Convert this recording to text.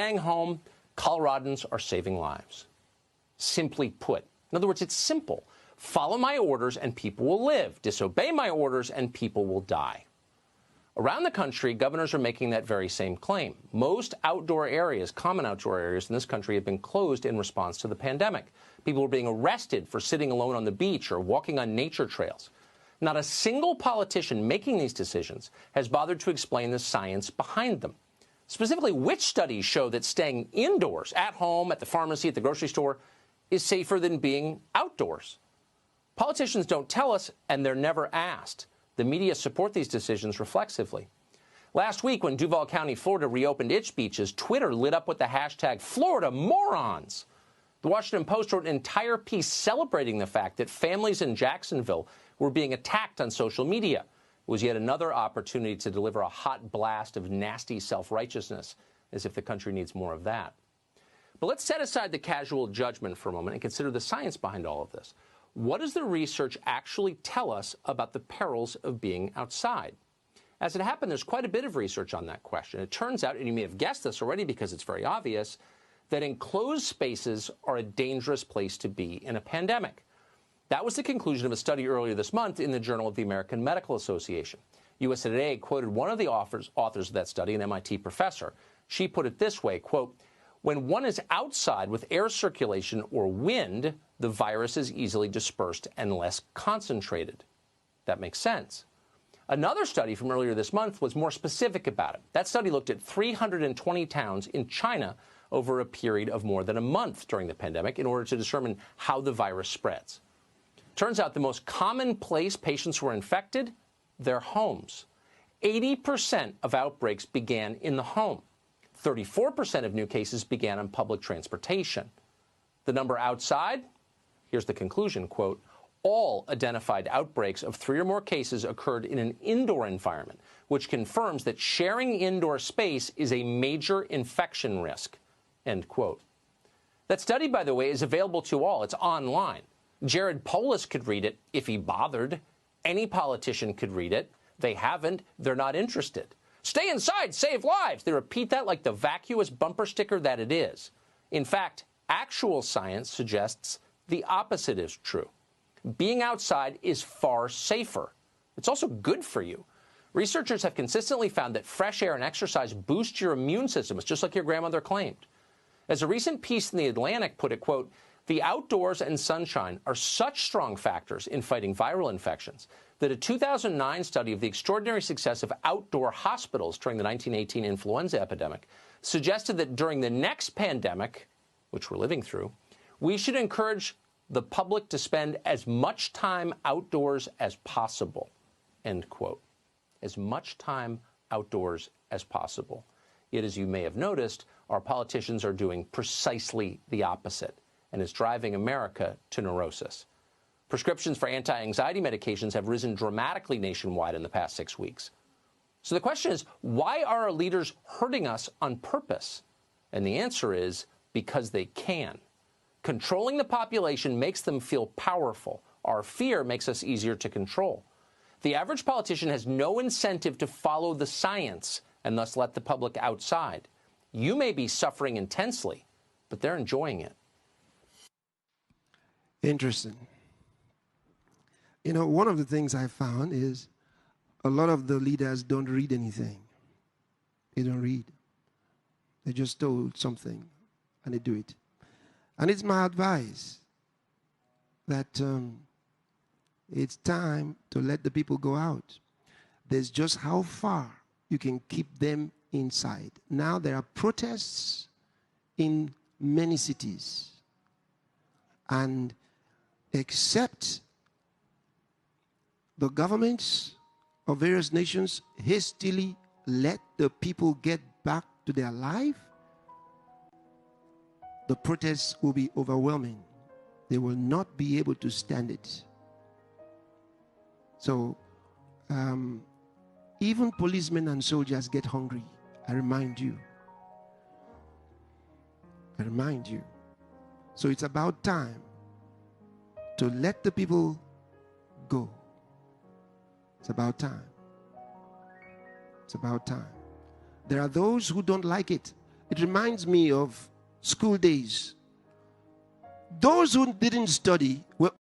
Staying home, Coloradans are saving lives. Simply put. In other words, it's simple. Follow my orders and people will live. Disobey my orders and people will die. Around the country, governors are making that very same claim. Most outdoor areas, common outdoor areas in this country, have been closed in response to the pandemic. People are being arrested for sitting alone on the beach or walking on nature trails. Not a single politician making these decisions has bothered to explain the science behind them. Specifically, which studies show that staying indoors, at home, at the pharmacy, at the grocery store, is safer than being outdoors? Politicians don't tell us, and they're never asked. The media support these decisions reflexively. Last week, when Duval County, Florida, reopened its beaches, Twitter lit up with the hashtag Florida morons. The Washington Post wrote an entire piece celebrating the fact that families in Jacksonville were being attacked on social media. It was yet another opportunity to deliver a hot blast of nasty self-righteousness, as if the country needs more of that. But let's set aside the casual judgment for a moment and consider the science behind all of this. What does the research actually tell us about the perils of being outside? As it happened, there's quite a bit of research on that question. It turns out, and you may have guessed this already because it's very obvious, that enclosed spaces are a dangerous place to be in a pandemic. That was the conclusion of a study earlier this month in the Journal of the American Medical Association. USA Today quoted one of the authors of that study, an MIT professor. She put it this way, quote, "When one is outside with air circulation or wind, the virus is easily dispersed and less concentrated." That makes sense. Another study from earlier this month was more specific about it. That study looked at 320 towns in China over a period of more than a month during the pandemic in order to determine how the virus spreads. Turns out the most common place patients were infected, their homes. 80% of outbreaks began in the home. 34% of new cases began on public transportation. The number outside? Here's the conclusion, quote, "All identified outbreaks of 3 or more cases occurred in an indoor environment, which confirms that sharing indoor space is a major infection risk," end quote. That study, by the way, is available to all. It's online. Jared Polis could read it if he bothered. Any politician could read it. They haven't. They're not interested. Stay inside, save lives. They repeat that like the vacuous bumper sticker that it is. In fact, actual science suggests the opposite is true. Being outside is far safer. It's also good for you. Researchers have consistently found that fresh air and exercise boost your immune system. It's just like your grandmother claimed. As a recent piece in The Atlantic put it, quote, "The outdoors and sunshine are such strong factors in fighting viral infections that a 2009 study of the extraordinary success of outdoor hospitals during the 1918 influenza epidemic suggested that during the next pandemic, which we're living through, we should encourage the public to spend as much time outdoors as possible," end quote. As much time outdoors as possible. Yet, as you may have noticed, our politicians are doing precisely the opposite, and it's driving America to neurosis. Prescriptions for anti-anxiety medications have risen dramatically nationwide in the past 6 weeks. So the question is, why are our leaders hurting us on purpose? And the answer is, because they can. Controlling the population makes them feel powerful. Our fear makes us easier to control. The average politician has no incentive to follow the science and thus let the public outside. You may be suffering intensely, but they're enjoying it. Interesting. You know, one of the things I found is a lot of the leaders don't read anything. They don't read. They just told something and they do it. And it's my advice that it's time to let the people go out. There's just how far you can keep them inside. Now there are protests in many cities. And except the governments of various nations hastily let the people get back to their life, the protests will be overwhelming. They will not be able to stand it. So, even policemen and soldiers get hungry. I remind you. I remind you. So it's about time to let the people go. It's about time. It's about time. There are those who don't like it. It reminds me of school days. Those who didn't study were